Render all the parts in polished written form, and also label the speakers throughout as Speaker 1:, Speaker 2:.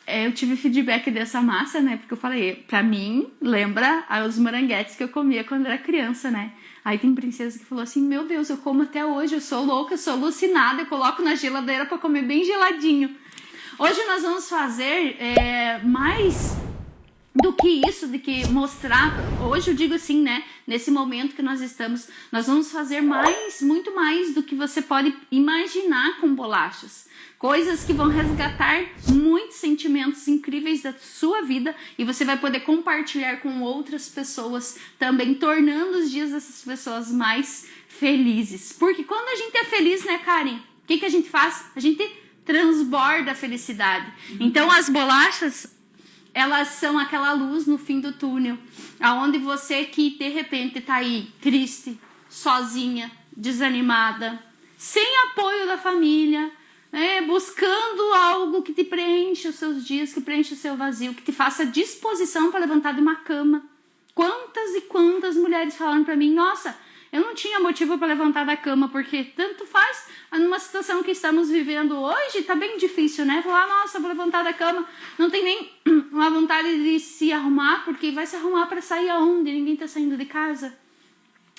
Speaker 1: eu tive feedback dessa massa, né? Porque eu falei, pra mim, lembra os moranguetes que eu comia quando era criança, né? Aí tem princesa que falou assim, meu Deus, eu como até hoje, eu sou louca, eu sou alucinada, eu coloco na geladeira pra comer bem geladinho. Hoje nós vamos fazer mais do que isso, de que mostrar, hoje eu digo assim, né, nesse momento que nós estamos, nós vamos fazer muito mais do que você pode imaginar com bolachas. Coisas que vão resgatar muitos sentimentos incríveis da sua vida e você vai poder compartilhar com outras pessoas também, tornando os dias dessas pessoas mais felizes. Porque quando a gente é feliz, né, Karen, o que a gente faz? A gente transborda a felicidade. Então as bolachas, elas são aquela luz no fim do túnel, aonde você que de repente tá aí triste, sozinha, desanimada, sem apoio da família, buscando algo que te preencha os seus dias, que preencha o seu vazio, que te faça disposição para levantar de uma cama. Quantas e quantas mulheres falaram para mim, nossa, eu não tinha motivo para levantar da cama, porque tanto faz, numa situação que estamos vivendo hoje, tá bem difícil, né? Falar, nossa, vou levantar da cama, não tem nem uma vontade de se arrumar, porque vai se arrumar para sair aonde? Ninguém tá saindo de casa.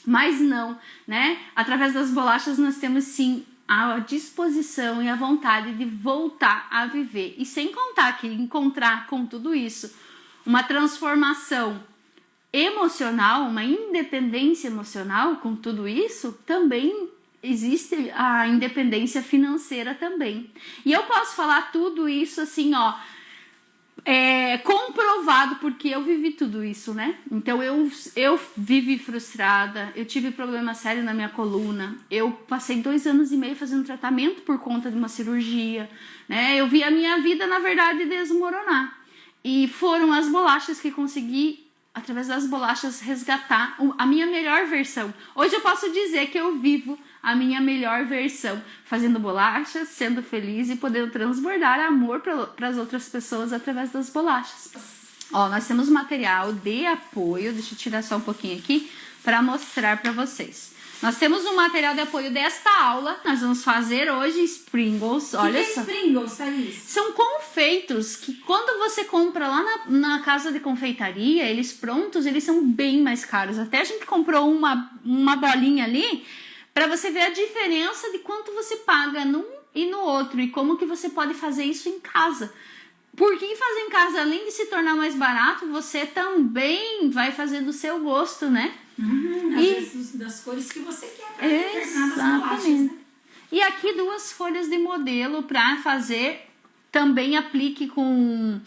Speaker 1: Mas não, né? Através das bolachas nós temos sim a disposição e a vontade de voltar a viver. E sem contar que encontrar com tudo isso uma transformação emocional, uma independência emocional com tudo isso, também existe a independência financeira também. E eu posso falar tudo isso assim, ó, comprovado, porque eu vivi tudo isso, né? Então eu vivi frustrada, eu tive problema sério na minha coluna, eu passei 2 anos e meio fazendo tratamento por conta de uma cirurgia, né? Eu vi a minha vida, na verdade, desmoronar. E foram as bolachas que consegui, através das bolachas, resgatar a minha melhor versão. Hoje eu posso dizer que eu vivo a minha melhor versão, fazendo bolachas, sendo feliz e podendo transbordar amor para as outras pessoas através das bolachas. Ó, nós temos material de apoio, deixa eu tirar só um pouquinho aqui para mostrar para vocês. Nós temos um material de apoio desta aula. Nós vamos fazer hoje Sprinkles. Olha só. O que é Sprinkles, Thaís? São confeitos que quando você compra lá na casa de confeitaria, eles prontos, eles são bem mais caros. Até a gente comprou uma bolinha ali para você ver a diferença de quanto você paga num e no outro e como que você pode fazer isso em casa. Porque fazer em casa, além de se tornar mais barato, você também vai fazer do seu gosto, né?
Speaker 2: Às vezes das cores que você quer.
Speaker 1: Exatamente. Né? E aqui 2 folhas de modelo para fazer também aplique com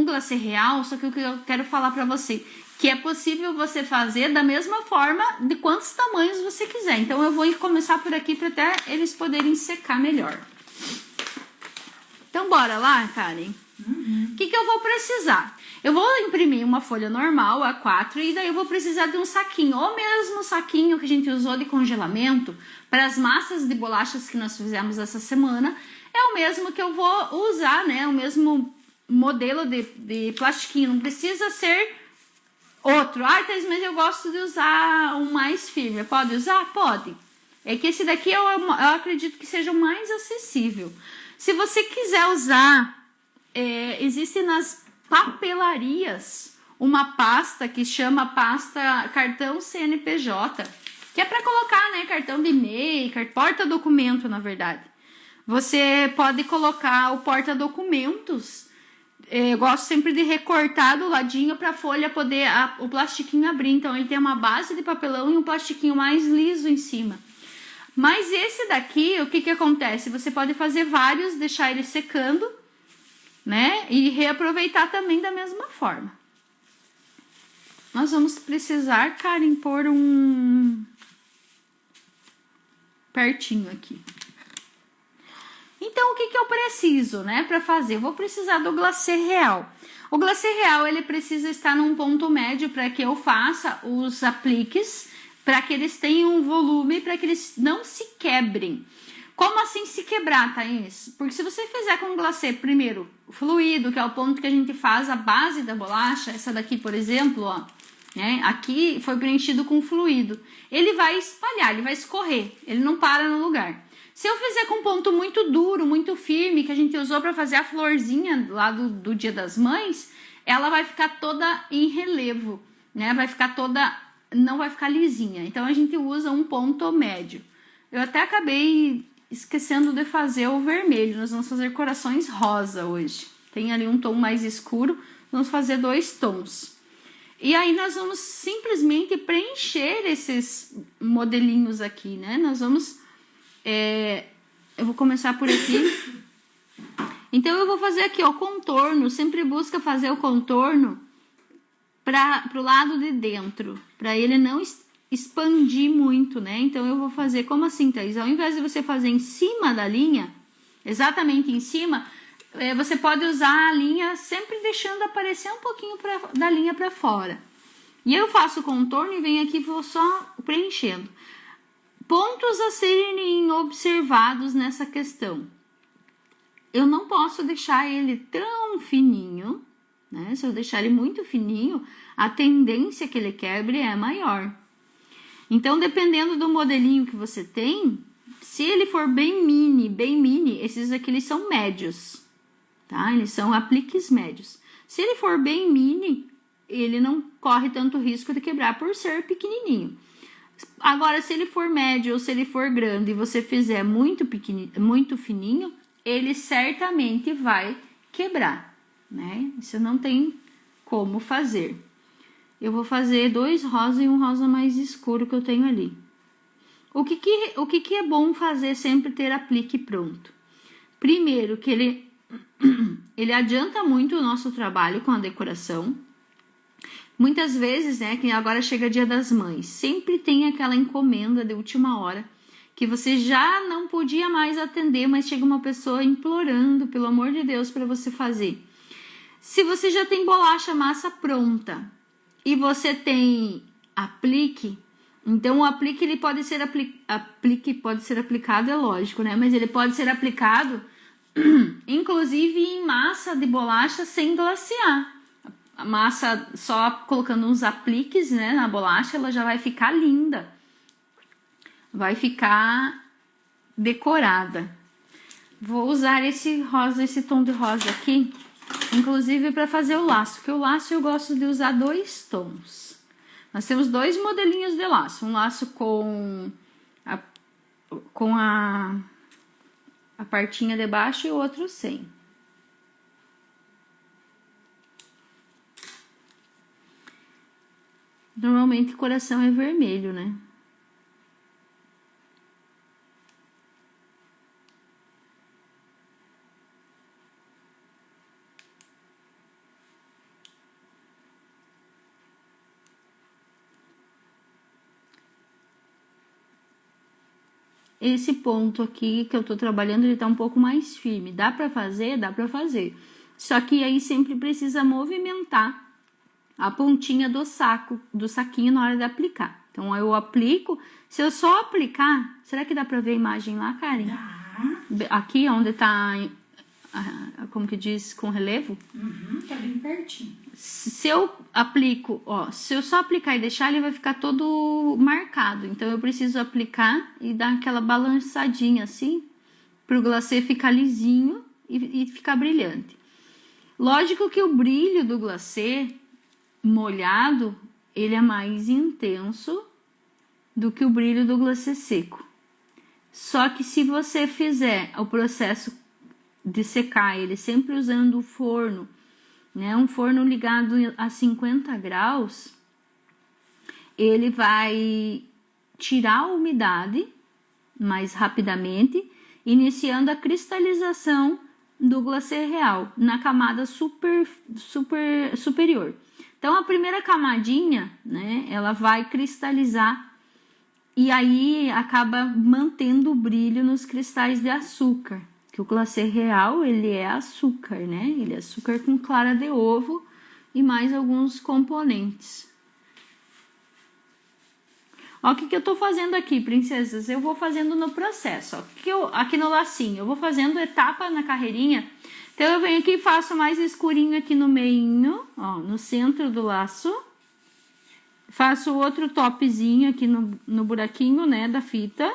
Speaker 1: glacê real, só que o que eu quero falar para você, que é possível você fazer da mesma forma de quantos tamanhos você quiser. Então eu vou começar por aqui para até eles poderem secar melhor. Então bora lá, Karen? O que eu vou precisar? Eu vou imprimir uma folha normal, A4, e daí eu vou precisar de um saquinho, o mesmo saquinho que a gente usou de congelamento para as massas de bolachas que nós fizemos essa semana. É o mesmo que eu vou usar, né? O mesmo modelo de plastiquinho, não precisa ser outro. Ai, Thaís, mas eu gosto de usar um mais firme. Pode usar? Pode. É que esse daqui eu acredito que seja o mais acessível. Se você quiser usar, existe nas papelarias uma pasta que chama pasta cartão CNPJ, que é para colocar, né, cartão de e-mail, porta-documento, na verdade. Você pode colocar o porta-documentos. Eu gosto sempre de recortar do ladinho para a folha poder o plastiquinho abrir. Então ele tem uma base de papelão e um plastiquinho mais liso em cima. Mas esse daqui, o que acontece? Você pode fazer vários, deixar ele secando, né? E reaproveitar também da mesma forma. Nós vamos precisar, Karen, pôr pertinho aqui. Então, o que eu preciso, né, para fazer? Eu vou precisar do glacê real. O glacê real, ele precisa estar num ponto médio para que eu faça os apliques, para que eles tenham um volume, para que eles não se quebrem. Como assim se quebrar, Thaís? Porque se você fizer com glacê, primeiro, fluido, que é o ponto que a gente faz a base da bolacha, essa daqui, por exemplo, ó, né? Aqui foi preenchido com fluido. Ele vai espalhar, ele vai escorrer, ele não para no lugar. Se eu fizer com ponto muito duro, muito firme, que a gente usou para fazer a florzinha lá do Dia das Mães, ela vai ficar toda em relevo, né? Vai ficar toda, não vai ficar lisinha. Então a gente usa um ponto médio. Eu até acabei esquecendo de fazer o vermelho. Nós vamos fazer corações rosa hoje. Tem ali um tom mais escuro, vamos fazer 2 tons. E aí nós vamos simplesmente preencher esses modelinhos aqui, né? Nós vamos... eu vou começar por aqui. Então eu vou fazer aqui, ó, contorno. Sempre busca fazer o contorno pro lado de dentro, para ele não expandir muito, né? Então eu vou fazer como assim, Thaís? Ao invés de você fazer em cima da linha, exatamente em cima, você pode usar a linha sempre deixando aparecer um pouquinho da linha para fora. E eu faço o contorno e venho aqui e vou só preenchendo. Pontos a serem observados nessa questão. Eu não posso deixar ele tão fininho, né? Se eu deixar ele muito fininho, a tendência que ele quebre é maior. Então, dependendo do modelinho que você tem, se ele for bem mini, esses aqui eles são médios, tá? Eles são apliques médios. Se ele for bem mini, ele não corre tanto risco de quebrar por ser pequenininho. Agora, se ele for médio ou se ele for grande e você fizer muito fininho, ele certamente vai quebrar, né? Isso não tem como fazer. Eu vou fazer 2 rosas e um rosa mais escuro que eu tenho ali. O que é bom fazer sempre ter aplique pronto? Primeiro, que ele adianta muito o nosso trabalho com a decoração. Muitas vezes, né, que agora chega Dia das Mães, sempre tem aquela encomenda de última hora que você já não podia mais atender, mas chega uma pessoa implorando, pelo amor de Deus, para você fazer. Se você já tem bolacha massa pronta e você tem aplique, então o aplique ele pode ser aplicado, é lógico, né? Mas ele pode ser aplicado inclusive em massa de bolacha sem glacear. A massa só colocando uns apliques, né, na bolacha, ela já vai ficar linda. Vai ficar decorada. Vou usar esse tom de rosa aqui, inclusive para fazer o laço, porque o laço eu gosto de usar 2 tons. Nós temos 2 modelinhos de laço, um laço com a partinha de baixo e o outro sem. Normalmente o coração é vermelho, né? Esse ponto aqui que eu tô trabalhando, ele tá um pouco mais firme. Dá pra fazer? Dá pra fazer. Só que aí sempre precisa movimentar a pontinha do saquinho na hora de aplicar. Então, eu aplico. Se eu só aplicar... Será que dá pra ver a imagem lá, Karen?
Speaker 2: Dá.
Speaker 1: Aqui, onde tá... Como que diz? Com relevo?
Speaker 2: Tá bem pertinho.
Speaker 1: Se eu aplico, ó, se eu só aplicar e deixar, ele vai ficar todo marcado. Então, eu preciso aplicar e dar aquela balançadinha assim, pro glacê ficar lisinho e ficar brilhante. Lógico que o brilho do glacê molhado, ele é mais intenso do que o brilho do glacê seco. Só que se você fizer o processo de secar ele sempre usando o forno, né, um forno ligado a 50 graus, ele vai tirar a umidade mais rapidamente, iniciando a cristalização do glacê real na camada superior. Então, a primeira camadinha, né, ela vai cristalizar e aí acaba mantendo o brilho nos cristais de açúcar. Que o glacê real, ele é açúcar, né? Ele é açúcar com clara de ovo e mais alguns componentes. Ó, o que eu tô fazendo aqui, princesas? Eu vou fazendo no processo, ó. Aqui no lacinho, eu vou fazendo etapa na carreirinha. Então, eu venho aqui e faço mais escurinho aqui no meio, ó, no centro do laço. Faço outro topzinho aqui no buraquinho, né, da fita.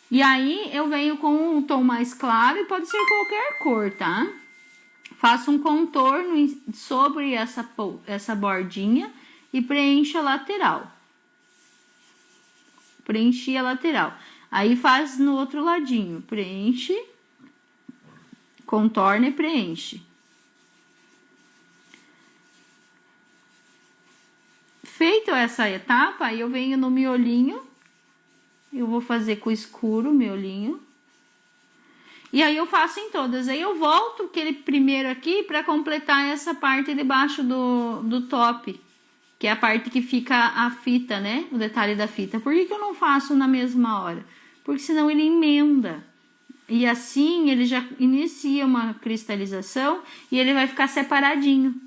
Speaker 1: E aí eu venho com um tom mais claro e pode ser qualquer cor, tá? Faço um contorno sobre essa bordinha e preencho a lateral. Preenchi a lateral. Aí faz no outro ladinho. Preenche, contorna e preenche. Feito essa etapa, aí eu venho no miolinho. Eu vou fazer com escuro o miolinho. E aí eu faço em todas. Aí eu volto aquele primeiro aqui para completar essa parte de baixo do top. Que é a parte que fica a fita, né? O detalhe da fita. Por que eu não faço na mesma hora? Porque senão ele emenda. E assim ele já inicia uma cristalização e ele vai ficar separadinho.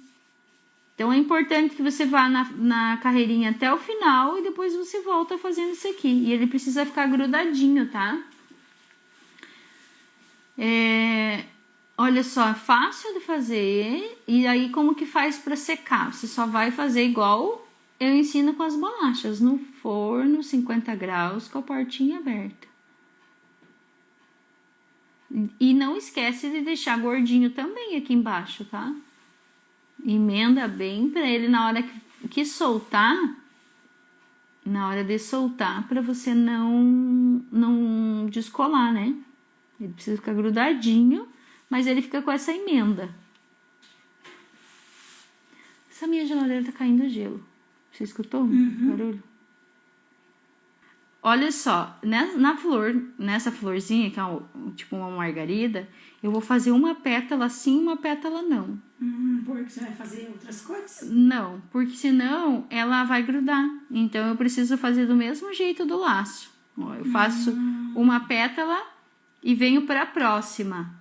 Speaker 1: Então é importante que você vá na carreirinha até o final e depois você volta fazendo isso aqui. E ele precisa ficar grudadinho, tá? Olha só, é fácil de fazer. E aí como que faz para secar? Você só vai fazer igual eu ensino com as bolachas. No forno, 50 graus, com a portinha aberta. E não esquece de deixar gordinho também aqui embaixo, tá? Emenda bem para ele na hora que soltar. Na hora de soltar, para você não descolar, né? Ele precisa ficar grudadinho, mas ele fica com essa emenda. Essa minha geladeira tá caindo gelo. Você escutou o barulho? Olha só, nessa florzinha, que é tipo uma margarida, eu vou fazer uma pétala sim, uma pétala não.
Speaker 2: Porque você vai fazer outras coisas?
Speaker 1: Não, porque senão ela vai grudar. Então eu preciso fazer do mesmo jeito do laço. Ó, eu faço uma pétala e venho para a próxima.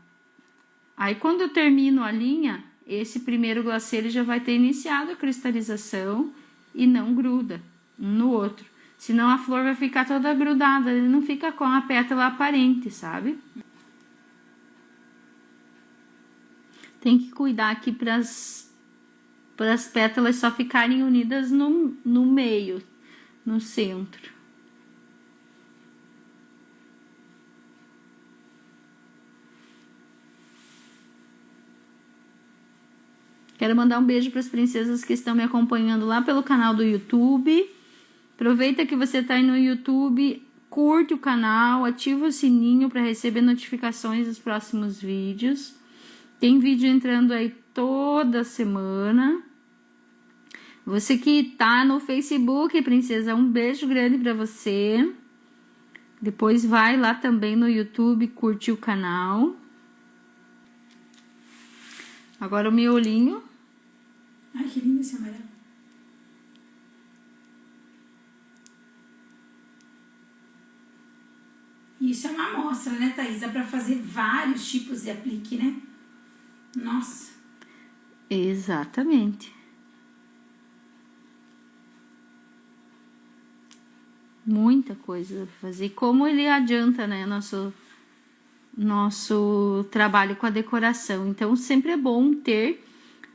Speaker 1: Aí quando eu termino a linha, esse primeiro glacê ele já vai ter iniciado a cristalização e não gruda um no outro. Senão a flor vai ficar toda grudada, ele não fica com a pétala aparente, sabe? Tem que cuidar aqui para as pétalas só ficarem unidas no meio, no centro. Quero mandar um beijo para as princesas que estão me acompanhando lá pelo canal do YouTube. Aproveita que você está aí no YouTube, curte o canal, ativa o sininho para receber notificações dos próximos vídeos. Tem vídeo entrando aí toda semana. Você que tá no Facebook, princesa, um beijo grande para você. Depois vai lá também no YouTube, curte o canal. Agora o miolinho.
Speaker 2: Ai, que lindo esse amarelo. Isso é uma amostra, né, Thaís? Dá pra fazer vários tipos de aplique, né? Nossa.
Speaker 1: Exatamente. Muita coisa pra fazer. Como ele adianta, né, nosso trabalho com a decoração. Então, sempre é bom ter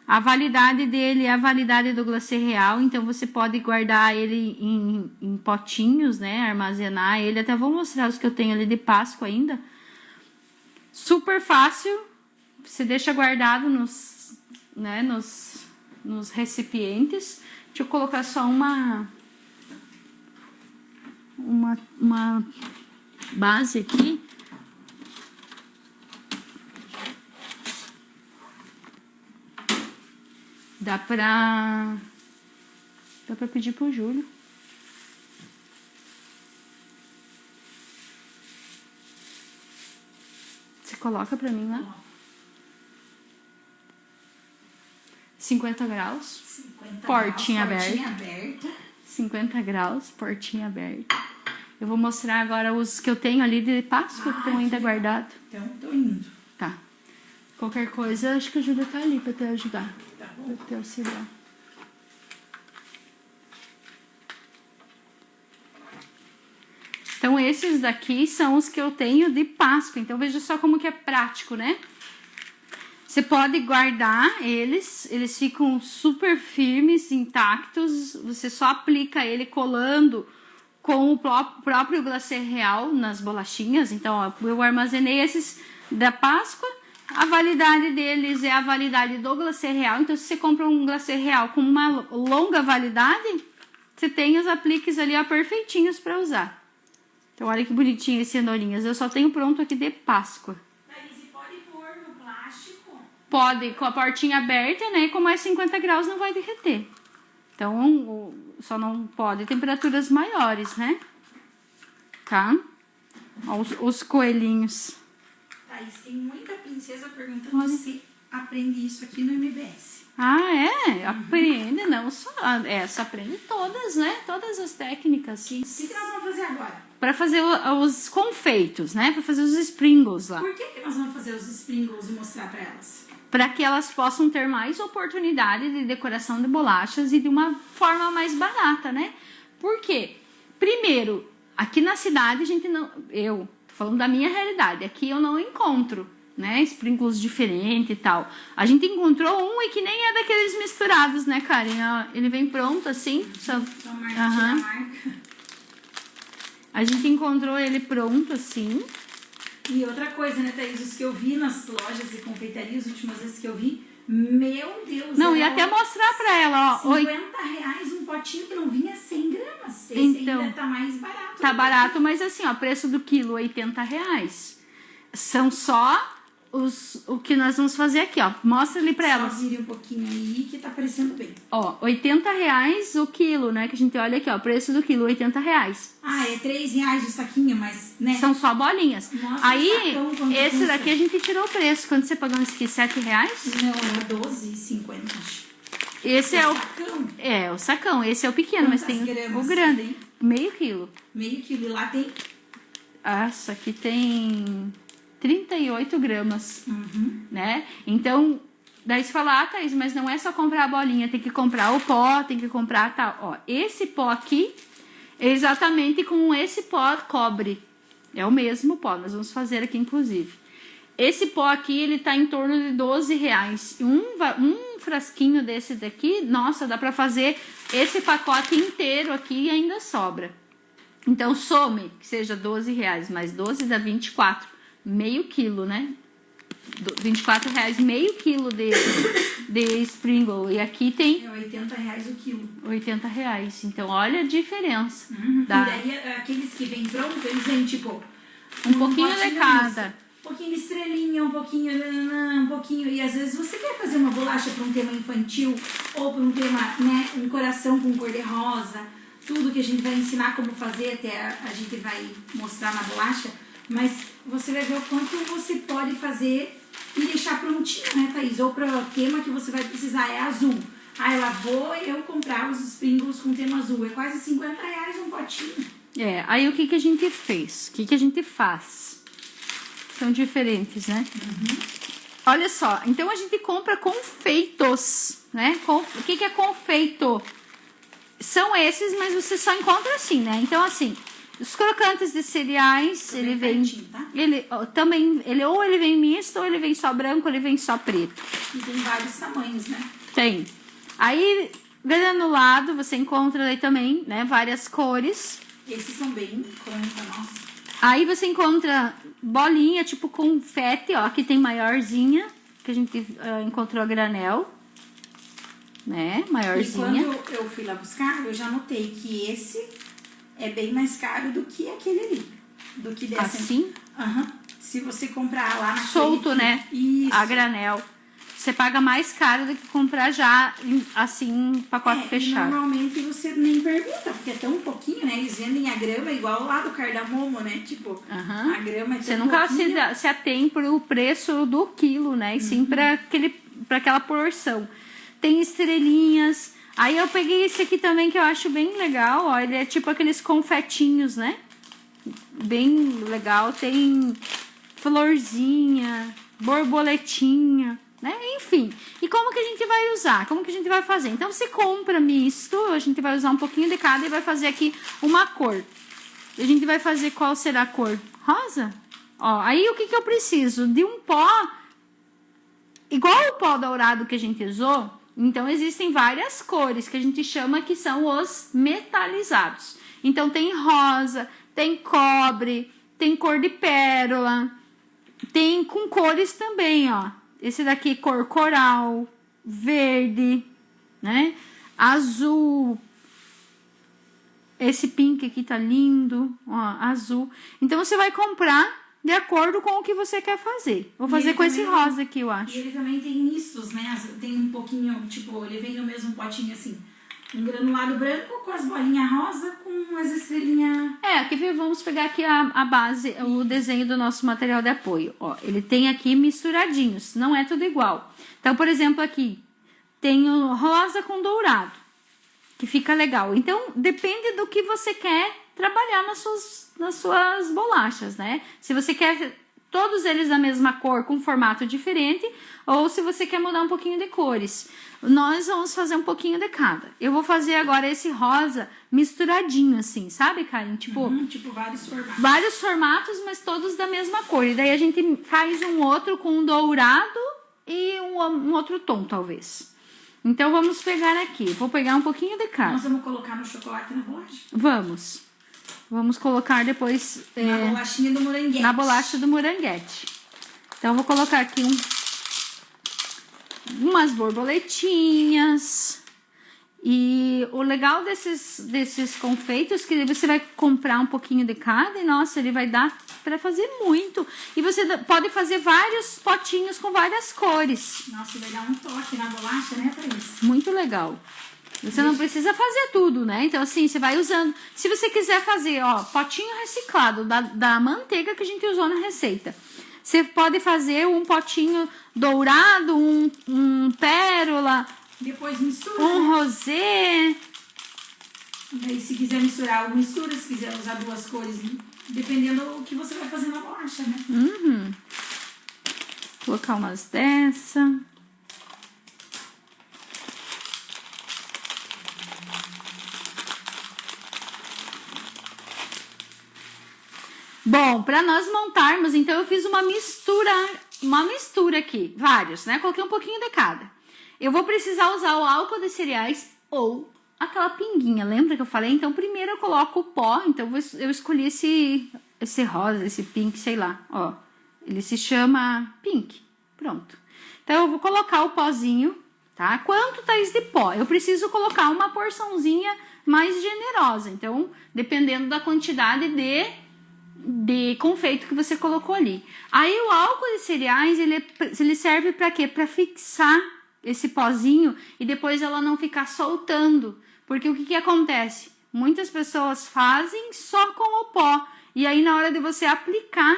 Speaker 1: a validade dele, a validade do glacê real. Então, você pode guardar ele em potinhos, né, armazenar ele. Até vou mostrar os que eu tenho ali de Páscoa ainda. Super fácil. Você deixa guardado nos recipientes. Deixa eu colocar só uma base aqui. Dá pra pedir pro Júlio. Você coloca pra mim lá? 50 graus.
Speaker 2: 50
Speaker 1: portinha
Speaker 2: graus,
Speaker 1: aberta.
Speaker 2: Portinha aberta.
Speaker 1: 50 graus, portinha aberta. Eu vou mostrar agora os que eu tenho ali de Páscoa que estão ainda guardados.
Speaker 2: Então, tô indo.
Speaker 1: Tá. Qualquer coisa, acho que a Júlia tá ali pra te ajudar.
Speaker 2: Tá bom.
Speaker 1: Pra te auxiliar. Então, esses daqui são os que eu tenho de Páscoa. Então, veja só como que é prático, né? Você pode guardar eles ficam super firmes, intactos. Você só aplica ele colando com o próprio glacê real nas bolachinhas. Então, ó, eu armazenei esses da Páscoa. A validade deles é a validade do glacê real. Então, se você compra um glacê real com uma longa validade, você tem os apliques ali, ó, perfeitinhos para usar. Então, olha que bonitinho esse cenourinhas. Eu só tenho pronto aqui de Páscoa.
Speaker 2: Thaís, e pode pôr no plástico?
Speaker 1: Pode, com a portinha aberta, né? Com mais 50 graus não vai derreter. Então, só não pode temperaturas maiores, né? Tá? Ó, os coelhinhos.
Speaker 2: Thaís, tem muita princesa perguntando se aprende isso aqui no MBS.
Speaker 1: Ah, é? Aprende, não só. Só aprende todas, né? Todas as técnicas.
Speaker 2: O que nós vamos fazer agora?
Speaker 1: Para fazer os confeitos, né? Para fazer os sprinkles lá.
Speaker 2: Por que nós vamos fazer os sprinkles e mostrar para elas?
Speaker 1: Para que elas possam ter mais oportunidade de decoração de bolachas e de uma forma mais barata, né? Por quê? Primeiro, aqui na cidade a gente não... Eu tô falando da minha realidade. Aqui eu não encontro, né? Sprinkles diferentes e tal. A gente encontrou um e que nem é daqueles misturados, né, Karen? Ele vem pronto assim. Só...
Speaker 2: marca.
Speaker 1: A gente encontrou ele pronto assim.
Speaker 2: E outra coisa, né, Thaís? Os que eu vi nas lojas e confeitarias, as últimas vezes que eu vi, meu Deus.
Speaker 1: Não, e até mostrar pra ela, ó.
Speaker 2: R$50 um potinho que não vinha 100 gramas. Esse
Speaker 1: então,
Speaker 2: ainda tá mais barato.
Speaker 1: Tá barato, mas assim, ó, preço do quilo, R$80. São só o que nós vamos fazer aqui, ó. Mostra ali pra elas.
Speaker 2: Só vire um pouquinho aí que tá parecendo bem.
Speaker 1: Ó, R$80 o quilo, né? Que a gente olha aqui, ó, preço do quilo, R$80.
Speaker 2: Ah, é R$3 o saquinho, mas, né?
Speaker 1: São só bolinhas.
Speaker 2: Nossa,
Speaker 1: aí,
Speaker 2: sacão,
Speaker 1: esse
Speaker 2: custa?
Speaker 1: daqui a gente tirou o preço. Quando você pagou esse aqui, R$7?
Speaker 2: Não, era R$12,50, acho.
Speaker 1: Esse é o...
Speaker 2: sacão.
Speaker 1: É, o sacão. Esse é o pequeno, mas
Speaker 2: Quantas
Speaker 1: tem
Speaker 2: gramas
Speaker 1: o grande.
Speaker 2: tem?
Speaker 1: Meio quilo.
Speaker 2: Meio quilo. E lá tem...
Speaker 1: Essa aqui tem 38 gramas, né? Então, daí você fala, ah, Thaís, mas não é só comprar a bolinha, tem que comprar o pó, tem que comprar tal. Ó, esse pó aqui é exatamente com esse pó cobre. É o mesmo pó, nós vamos fazer aqui, inclusive. Esse pó aqui, ele tá em torno de R$12. Um frasquinho desse daqui, nossa, dá pra fazer esse pacote inteiro aqui e ainda sobra. Então, some, que seja R$12, mais 12 dá 24. Meio quilo, né? R$24, meio quilo de Sprinkle. E aqui tem...
Speaker 2: É R$80 o quilo.
Speaker 1: R$80. Então, olha a diferença.
Speaker 2: E daí, aqueles que vêm pronto, eles vêm, tipo...
Speaker 1: Um pouquinho de cada.
Speaker 2: Um pouquinho de estrelinha, um pouquinho... E às vezes você quer fazer uma bolacha para um tema infantil ou para um tema, né? Um coração com cor de rosa. Tudo que a gente vai ensinar como fazer, até a gente vai mostrar na bolacha. Mas você vai ver o quanto você pode fazer e deixar prontinho, né, Thaís? Ou para o tema que você vai precisar, é azul. Aí lá vou eu comprar os Sprinkles com tema azul. É quase R$50 um potinho.
Speaker 1: Aí o que a gente fez? O que a gente faz? São diferentes, né? Olha só, então a gente compra confeitos, né? O que é confeito? São esses, mas você só encontra assim, né? Então, assim... Os crocantes de cereais, ele vem...
Speaker 2: Tá?
Speaker 1: Ele vem misto, ou ele vem só branco, ou ele vem só preto.
Speaker 2: E tem vários tamanhos, né?
Speaker 1: Tem. Aí, granulado, você encontra aí também, né? Várias cores.
Speaker 2: Esses são bem crônica, nossa.
Speaker 1: Aí você encontra bolinha, tipo confete, ó. Aqui tem maiorzinha, que a gente encontrou a granel. Né? Maiorzinha.
Speaker 2: E quando eu fui lá buscar, eu já notei que esse... é bem mais caro do que aquele ali. Do que dessa.
Speaker 1: Assim?
Speaker 2: Se você comprar lá na
Speaker 1: solto,
Speaker 2: frente,
Speaker 1: né?
Speaker 2: Isso.
Speaker 1: A granel. Você paga mais caro do que comprar já, assim, pacote fechado.
Speaker 2: Normalmente você nem pergunta, porque é tão pouquinho, né? Eles vendem a grama igual lá do cardamomo, né? Tipo, a grama é tão
Speaker 1: você nunca se atém pro preço do quilo, né? E sim para aquela porção. Tem estrelinhas... Aí eu peguei esse aqui também que eu acho bem legal, ó, ele é tipo aqueles confetinhos, né? Bem legal, tem florzinha, borboletinha, né? Enfim, e como que a gente vai usar? Como que a gente vai fazer? Então você compra misto, a gente vai usar um pouquinho de cada e vai fazer aqui uma cor. A gente vai fazer qual será a cor? Rosa? Ó, aí o que eu preciso? De um pó, igual o pó dourado que a gente usou. Então, existem várias cores que a gente chama que são os metalizados. Então tem rosa, tem cobre, tem cor de pérola, tem com cores também, ó. Esse daqui cor coral, verde, né? Azul. Esse pink aqui tá lindo, ó, azul. Então você vai comprar de acordo com o que você quer fazer. Vou fazer com esse rosa aqui, eu acho.
Speaker 2: E ele também tem mistos, né? Tem um pouquinho, tipo, ele vem no mesmo potinho assim. Um granulado branco com as bolinhas rosa com as estrelinhas.
Speaker 1: Aqui vamos pegar aqui a base, o desenho do nosso material de apoio. Ó, ele tem aqui misturadinhos, não é tudo igual. Então, por exemplo, aqui tem o rosa com dourado, que fica legal. Então, depende do que você quer trabalhar nas suas bolachas, né? Se você quer todos eles da mesma cor, com formato diferente, ou se você quer mudar um pouquinho de cores. Nós vamos fazer um pouquinho de cada. Eu vou fazer agora esse rosa misturadinho, assim, sabe, Karen? Tipo
Speaker 2: vários formatos.
Speaker 1: Vários formatos, mas todos da mesma cor. E daí a gente faz um outro com um dourado e um outro tom, talvez. Então, vamos pegar aqui. Vou pegar um pouquinho de cada.
Speaker 2: Nós vamos colocar no chocolate na bolacha?
Speaker 1: Vamos colocar depois...
Speaker 2: Na bolachinha do moranguete.
Speaker 1: Na bolacha do moranguete. Então, eu vou colocar aqui umas borboletinhas. E o legal desses confeitos que você vai comprar um pouquinho de cada e, nossa, ele vai dar para fazer muito. E você pode fazer vários potinhos com várias cores.
Speaker 2: Nossa, vai dar um toque na bolacha, né, Thaís?
Speaker 1: Muito legal. Você não precisa fazer tudo, né? Então, assim, você vai usando. Se você quiser fazer, ó, potinho reciclado da manteiga que a gente usou na receita. Você pode fazer um potinho dourado, um pérola.
Speaker 2: Depois mistura.
Speaker 1: Um rosé.
Speaker 2: E aí, se quiser misturar, mistura. Se quiser usar duas cores, dependendo do que você vai fazer na bolacha, né?
Speaker 1: Vou colocar umas dessa. Bom, para nós montarmos, então eu fiz uma mistura aqui, vários, né? Coloquei um pouquinho de cada. Eu vou precisar usar o álcool de cereais ou aquela pinguinha, lembra que eu falei? Então primeiro eu coloco o pó, então eu escolhi esse rosa, esse pink, sei lá, ó. Ele se chama pink, pronto. Então eu vou colocar o pozinho, tá? Quanto, Thaís, de pó? Eu preciso colocar uma porçãozinha mais generosa, então dependendo da quantidade de confeito que você colocou ali. Aí o álcool de cereais, ele serve para quê? Para fixar esse pozinho e depois ela não ficar soltando. Porque o que acontece? Muitas pessoas fazem só com o pó. E aí na hora de você aplicar,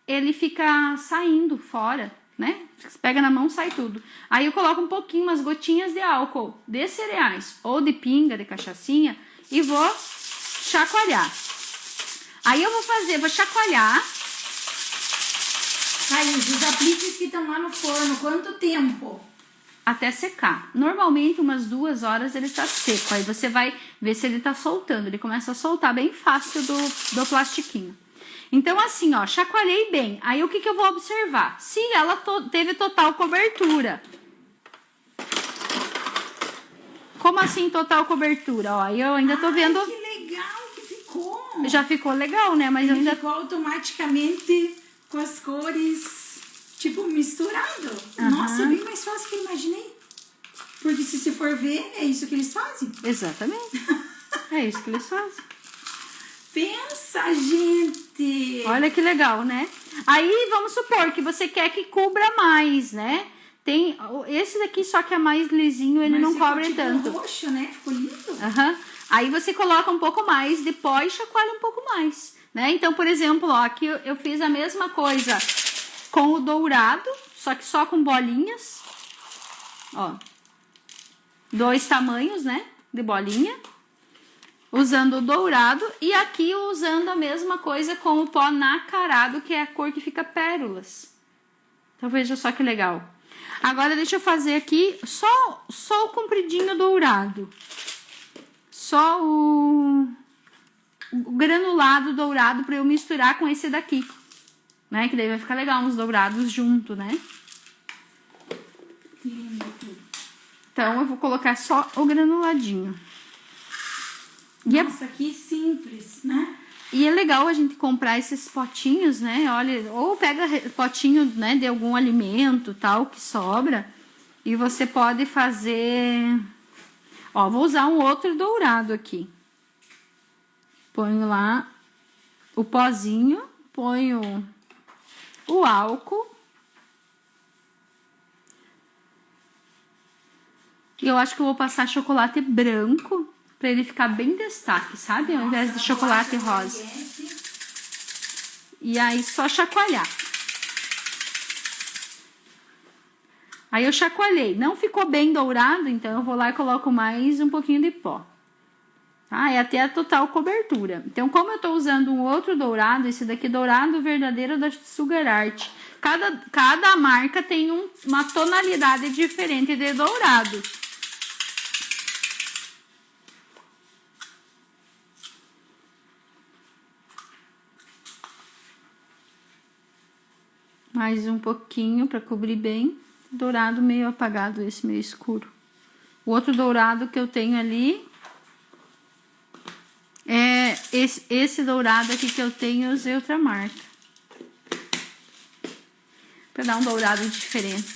Speaker 1: ele fica saindo fora, né? Você pega na mão, sai tudo. Aí eu coloco um pouquinho, umas gotinhas de álcool de cereais ou de pinga, de cachaçinha e vou chacoalhar. Aí eu vou chacoalhar.
Speaker 2: Thaís, os apliques que estão lá no forno, quanto tempo?
Speaker 1: Até secar. Normalmente umas 2 horas ele tá seco. Aí você vai ver se ele tá soltando. Ele começa a soltar bem fácil do plastiquinho. Então assim, ó, chacoalhei bem. Aí o que eu vou observar? Se ela teve total cobertura. Como assim total cobertura? Ó, aí eu ainda tô vendo...
Speaker 2: Que legal que ficou!
Speaker 1: Já ficou legal, né? Mas
Speaker 2: ele
Speaker 1: eu ainda...
Speaker 2: ficou automaticamente com as cores, tipo, misturado. Nossa, bem mais fácil que eu imaginei. Porque se você for ver, é isso que eles fazem.
Speaker 1: Exatamente. É isso que eles fazem.
Speaker 2: Pensa, gente!
Speaker 1: Olha que legal, né? Aí, vamos supor que você quer que cubra mais, né? Tem esse daqui, só que é mais lisinho, ele não cobre
Speaker 2: tipo
Speaker 1: tanto.
Speaker 2: Roxo, né? Ficou lindo.
Speaker 1: Aí você coloca um pouco mais de pó e chacoalha um pouco mais, né? Então, por exemplo, ó, aqui eu fiz a mesma coisa com o dourado, só que só com bolinhas. Ó, 2 tamanhos, né? De bolinha. Usando o dourado e aqui usando a mesma coisa com o pó nacarado, que é a cor que fica pérolas. Então veja só que legal. Agora deixa eu fazer aqui só o compridinho dourado. Só o granulado dourado para eu misturar com esse daqui. Né? Que daí vai ficar legal uns dourados junto, né? Então eu vou colocar só o granuladinho.
Speaker 2: Nossa, que simples, né?
Speaker 1: E é legal a gente comprar esses potinhos, né? Olha, ou pega potinho, né, de algum alimento, tal, que sobra. E você pode fazer... Ó, vou usar um outro dourado aqui. Ponho lá o pozinho, ponho o álcool. E eu acho que eu vou passar chocolate branco pra ele ficar bem destaque, sabe? Ao invés de chocolate rosa. E aí só chacoalhar. Aí eu chacoalhei. Não ficou bem dourado, então eu vou lá e coloco mais um pouquinho de pó. Tá? É até a total cobertura. Então, como eu tô usando um outro dourado, esse daqui é dourado verdadeiro da Sugar Art. Cada marca tem uma tonalidade diferente de dourado. Mais um pouquinho para cobrir bem. Dourado meio apagado, esse meio escuro. O outro dourado que eu tenho ali é esse dourado aqui que eu tenho, eu usei outra marca. Para dar um dourado diferente.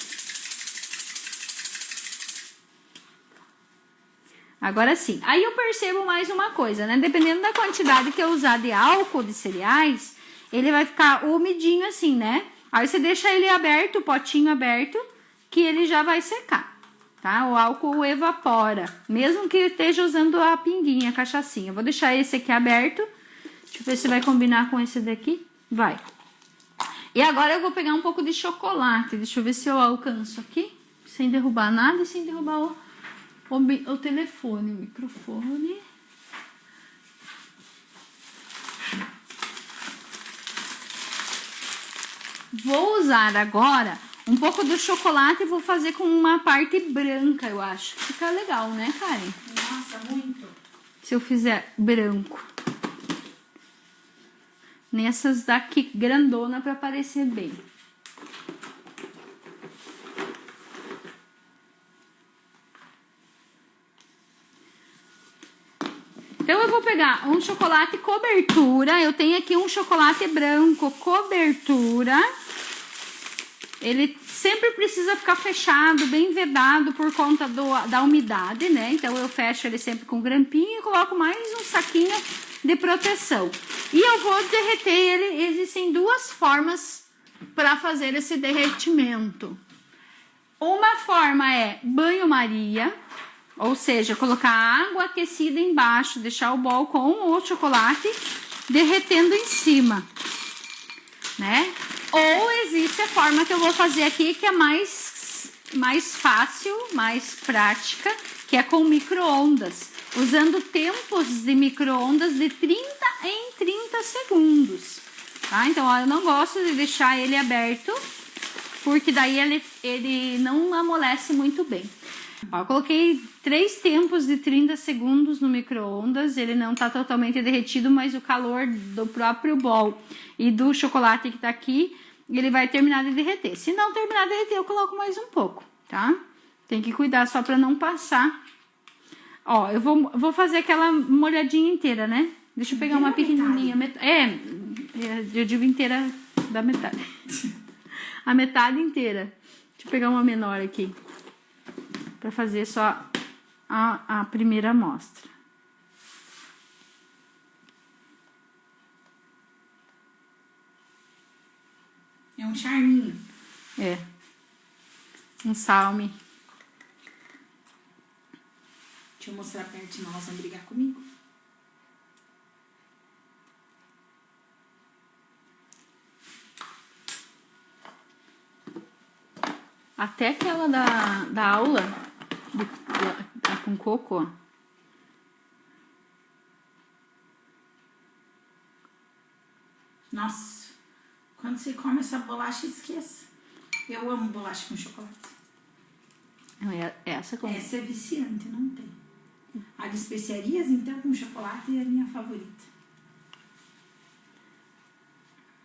Speaker 1: Agora sim. Aí eu percebo mais uma coisa, né? Dependendo da quantidade que eu usar de álcool de cereais, ele vai ficar umidinho assim, né? Aí você deixa ele aberto, o potinho aberto, que ele já vai secar, tá? O álcool evapora, mesmo que eu esteja usando a pinguinha, a cachaçinha. Vou deixar esse aqui aberto. Deixa eu ver se vai combinar com esse daqui. Vai. E agora eu vou pegar um pouco de chocolate. Deixa eu ver se eu alcanço aqui, sem derrubar nada e sem derrubar o telefone, o microfone. Vou usar agora um pouco do chocolate e vou fazer com uma parte branca, eu acho. Fica legal, né, Karen?
Speaker 2: Nossa, muito.
Speaker 1: Se eu fizer branco. Nessas daqui grandona para aparecer bem. Então eu vou pegar um chocolate cobertura. Eu tenho aqui um chocolate branco cobertura. Ele sempre precisa ficar fechado, bem vedado por conta da umidade, né? Então eu fecho ele sempre com grampinho e coloco mais um saquinho de proteção. E eu vou derreter ele. Existem duas formas para fazer esse derretimento. Uma forma é banho-maria, ou seja, colocar água aquecida embaixo, deixar o bol com o chocolate derretendo em cima, né? Ou existe a forma que eu vou fazer aqui, que é mais fácil, mais prática, que é com micro-ondas, usando tempos de micro-ondas de 30 em 30 segundos, tá? Então, ó, eu não gosto de deixar ele aberto, porque daí ele não amolece muito bem. Ó, eu coloquei 3 tempos de 30 segundos no micro-ondas, ele não tá totalmente derretido, mas o calor do próprio bol e do chocolate que tá aqui, ele vai terminar de derreter. Se não terminar de derreter, eu coloco mais um pouco, tá? Tem que cuidar só pra não passar. Ó, eu vou fazer aquela molhadinha inteira, né? Deixa eu pegar uma pequenininha. Eu digo inteira da metade. A metade inteira. Deixa eu pegar uma menor aqui. Pra fazer só a primeira amostra.
Speaker 2: É um charminho.
Speaker 1: É. Um salme.
Speaker 2: Deixa eu mostrar perto, senão elas vão brigar comigo.
Speaker 1: Até aquela da aula com coco, ó.
Speaker 2: Nossa, quando você come essa bolacha, esqueça. Eu amo bolacha com chocolate.
Speaker 1: Essa com...
Speaker 2: Essa é viciante, não tem. A de especiarias, então, com chocolate é a minha favorita.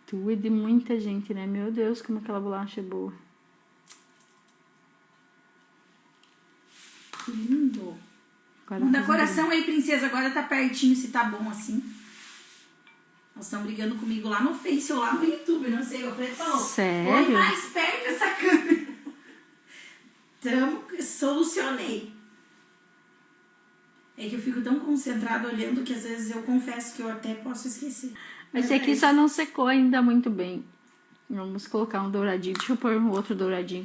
Speaker 1: Tu é de muita gente, né? Meu Deus, como aquela bolacha é boa.
Speaker 2: Que lindo.
Speaker 1: Agora
Speaker 2: Manda coração aí, princesa. Agora tá pertinho, se tá bom assim. Elas estão brigando comigo lá no Face ou lá no YouTube, não sei. O Fred falou.
Speaker 1: Sério?
Speaker 2: Põe mais perto essa câmera. Então, solucionei. É que eu fico tão concentrada olhando que às vezes eu confesso que eu até posso esquecer.
Speaker 1: Esse aqui só não secou ainda muito bem. Vamos colocar um douradinho. Deixa eu pôr um outro douradinho.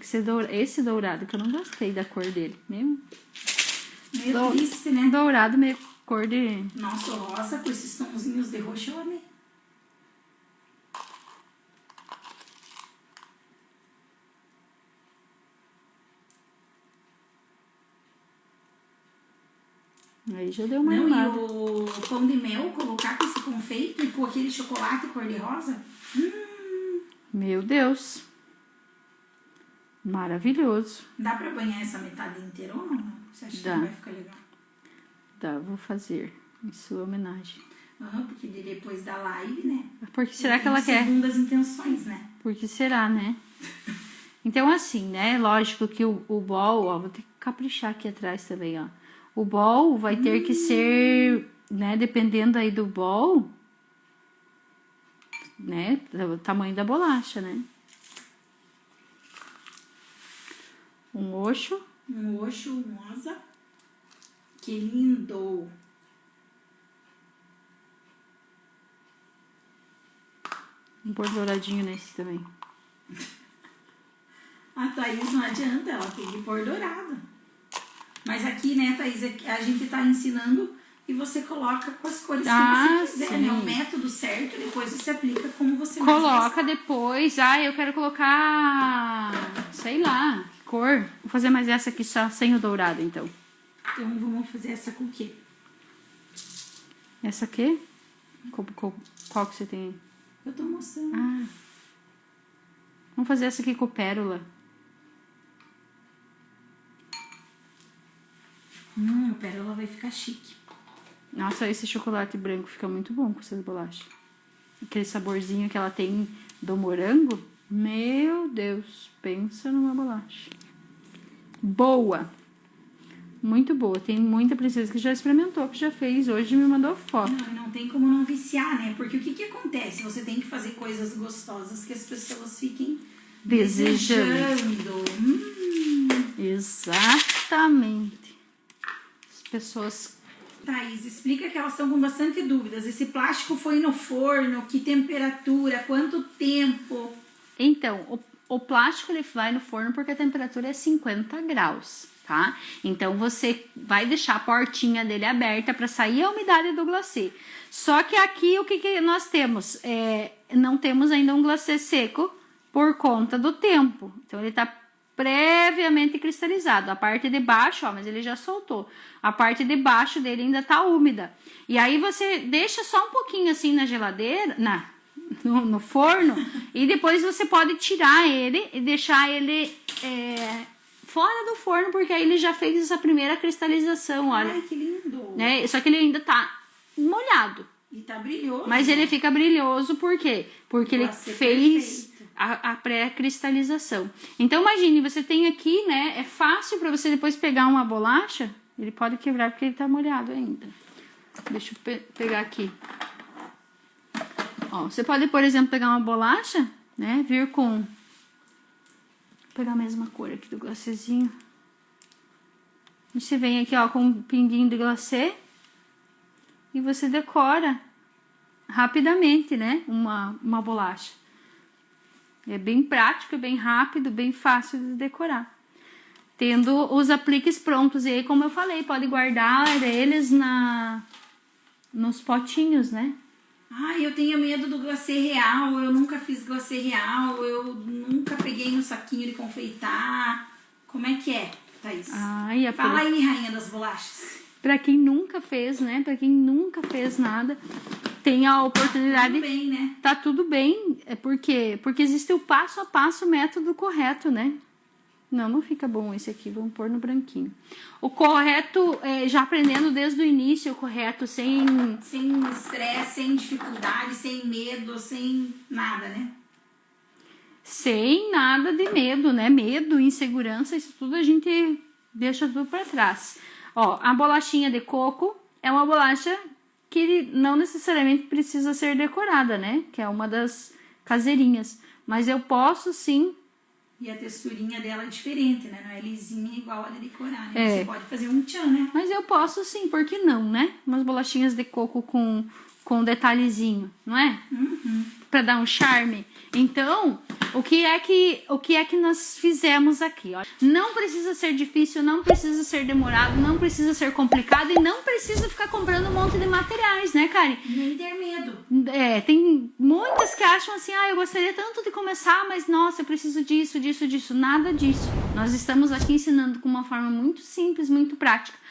Speaker 1: Esse dourado, que eu não gostei da cor dele. Meio
Speaker 2: triste, né?
Speaker 1: Dourado, meio cor de...
Speaker 2: Nossa, rosa com esses tonzinhos de roxo eu amei.
Speaker 1: Aí já deu uma
Speaker 2: Não,
Speaker 1: animada.
Speaker 2: e o pão de mel, colocar com esse confeito e com aquele chocolate cor-de-rosa.
Speaker 1: Meu Deus. Maravilhoso.
Speaker 2: Dá pra banhar essa metade inteira ou não? Você acha que
Speaker 1: Dá.
Speaker 2: não vai ficar legal?
Speaker 1: Tá, vou fazer em sua homenagem.
Speaker 2: Porque depois da live, né?
Speaker 1: Por que será que ela quer?
Speaker 2: Segundas intenções, né?
Speaker 1: Por que será, né? Então, assim, né? Lógico que o bol, ó, vou ter que caprichar aqui atrás também, ó. O bol vai ter que ser, né? Dependendo aí do bol, né? Do tamanho da bolacha, né? Um roxo.
Speaker 2: Um roxo, um rosa. Que lindo!
Speaker 1: Um pôr douradinho nesse também.
Speaker 2: A Thaís não adianta, ela tem que pôr dourado. Mas aqui, né, Thaís, a gente tá ensinando e você coloca com as cores que você quiser,
Speaker 1: sim.
Speaker 2: né? O método certo, depois você aplica como você
Speaker 1: Coloca depois. Ah, eu quero colocar, sei lá, que cor. Vou fazer mais essa aqui só sem o dourado, então.
Speaker 2: Então vamos fazer essa com o quê?
Speaker 1: Essa aqui? Qual que você tem?
Speaker 2: Eu tô mostrando.
Speaker 1: Ah. Vamos fazer essa aqui com pérola.
Speaker 2: O pérola vai ficar chique.
Speaker 1: Nossa, esse chocolate branco fica muito bom com essas bolachas. Aquele saborzinho que ela tem do morango. Meu Deus, pensa numa bolacha. Boa! Muito boa. Tem muita princesa que já experimentou, que já fez. Hoje me mandou foto.
Speaker 2: Não tem como não viciar, né? Porque o que acontece? Você tem que fazer coisas gostosas que as pessoas fiquem desejando.
Speaker 1: Exatamente. As pessoas...
Speaker 2: Thaís, explica que elas estão com bastante dúvidas. Esse plástico foi no forno, que temperatura, quanto tempo?
Speaker 1: Então, o plástico ele vai no forno porque a temperatura é 50 graus, tá? Então, você vai deixar a portinha dele aberta para sair a umidade do glacê. Só que aqui, o que nós temos? Não temos ainda um glacê seco por conta do tempo. Então, ele tá previamente cristalizado. A parte de baixo, ó, mas ele já soltou. A parte de baixo dele ainda tá úmida. E aí, você deixa só um pouquinho assim na geladeira, no forno, e depois você pode tirar ele e deixar ele fora do forno, porque aí ele já fez essa primeira cristalização, olha.
Speaker 2: Ai, que lindo!
Speaker 1: Né? Só que ele ainda tá molhado.
Speaker 2: E tá brilhoso.
Speaker 1: Mas ele fica brilhoso, por quê? Porque ele fez a pré-cristalização. Então, imagine, você tem aqui, né, é fácil para você depois pegar uma bolacha, ele pode quebrar porque ele tá molhado ainda. Deixa eu pegar aqui. Ó, você pode, por exemplo, pegar uma bolacha, né, vir com... Vou pegar a mesma cor aqui do glacêzinho. Você vem aqui, ó, com um pinguinho de glacê e você decora rapidamente, né, uma bolacha. É bem prático, bem rápido, bem fácil de decorar. Tendo os apliques prontos. E aí, como eu falei, pode guardar eles nos potinhos, né?
Speaker 2: Ai, eu tenho medo do glacê real, eu nunca fiz glacê real, eu nunca peguei no saquinho de confeitar. Como é que é, Thaís?
Speaker 1: Ai,
Speaker 2: Fala aí, rainha das bolachas.
Speaker 1: Pra quem nunca fez, né? Pra quem nunca fez nada, tem a oportunidade...
Speaker 2: Tudo bem, né?
Speaker 1: Tá tudo bem. Por quê? Porque existe o passo a passo, o método correto, né? Não fica bom esse aqui, vamos pôr no branquinho. O correto, já aprendendo desde o início, o correto, sem
Speaker 2: estresse, sem dificuldade, sem medo, sem nada, né?
Speaker 1: Sem nada de medo, né? Medo, insegurança, isso tudo a gente deixa tudo pra trás. Ó, a bolachinha de coco é uma bolacha que não necessariamente precisa ser decorada, né? Que é uma das caseirinhas. Mas eu posso sim.
Speaker 2: E a texturinha dela é diferente, né? Não é lisinha igual a de decorar, né?
Speaker 1: É.
Speaker 2: Você pode fazer um tchan, né?
Speaker 1: Mas eu posso sim, por que não, né? Umas bolachinhas de coco com detalhezinho, não é?
Speaker 2: Uhum.
Speaker 1: Pra dar um charme. Então, o que é que nós fizemos aqui? Ó? Não precisa ser difícil, não precisa ser demorado, não precisa ser complicado e não precisa ficar comprando um monte de materiais, né, Karen?
Speaker 2: Nem ter medo.
Speaker 1: É, tem muitas que acham assim, eu gostaria tanto de começar, mas nossa, eu preciso disso. Nada disso. Nós estamos aqui ensinando com uma forma muito simples, muito prática.